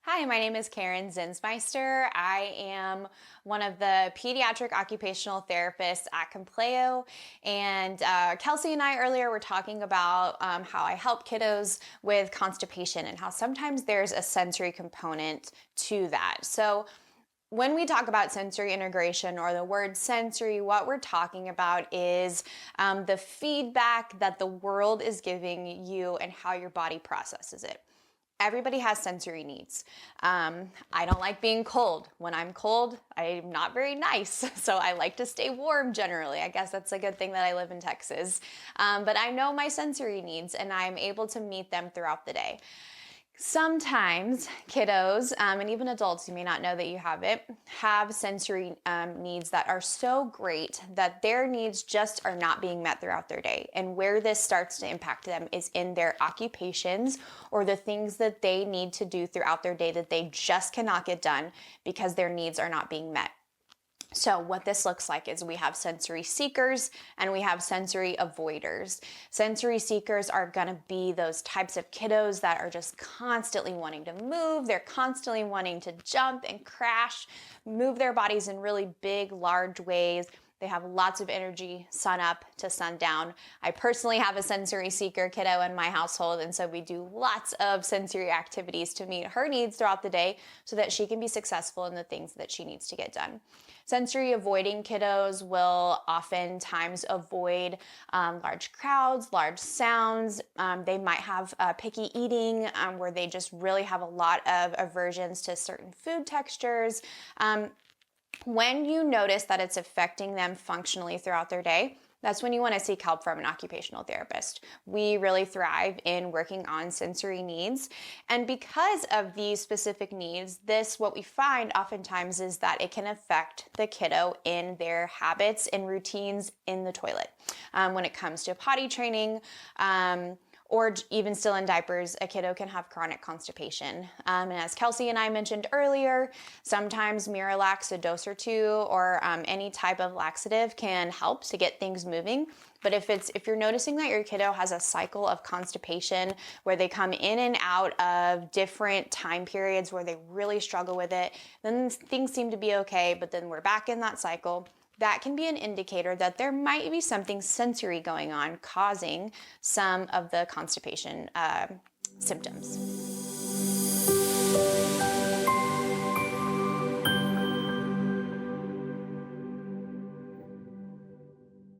Hi, my name is Karon Zinsmeister. I am one of the Pediatric Occupational Therapists at Compleo. And Kelsey and I earlier were talking about how I help kiddos with constipation and how sometimes there's a sensory component to that. So when we talk about sensory integration or the word sensory, what we're talking about is the feedback that the world is giving you and how your body processes it. Everybody has sensory needs. I don't like being cold. When I'm cold, I'm not very nice. So I like to stay warm generally. I guess that's a good thing that I live in Texas. But I know my sensory needs and I'm able to meet them throughout the day. Sometimes kiddos, and even adults, you may not know that you have it, have sensory needs that are so great that their needs just are not being met throughout their day. And where this starts to impact them is in their occupations or the things that they need to do throughout their day that they just cannot get done because their needs are not being met. So what this looks like is we have sensory seekers and we have sensory avoiders. Sensory seekers are going to be those types of kiddos that are just constantly wanting to move. They're constantly wanting to jump and crash, move their bodies in really big, large ways. They have lots of energy sun up to sundown. I personally have a sensory seeker kiddo in my household, and so we do lots of sensory activities to meet her needs throughout the day so that she can be successful in the things that she needs to get done. Sensory avoiding kiddos will oftentimes avoid large crowds, large sounds. They might have picky eating where they just really have a lot of aversions to certain food textures. When you notice that it's affecting them functionally throughout their day, that's when you want to seek help from an occupational therapist. We really thrive in working on sensory needs. And because of these specific needs, what we find oftentimes is that it can affect the kiddo in their habits and routines in the toilet. When it comes to potty training, or even still in diapers, a kiddo can have chronic constipation. And as Kelsey and I mentioned earlier, sometimes Miralax, a dose or two, or any type of laxative can help to get things moving. But if you're noticing that your kiddo has a cycle of constipation where they come in and out of different time periods where they really struggle with it, then things seem to be okay, but then we're back in that cycle. That can be an indicator that there might be something sensory going on causing some of the constipation symptoms.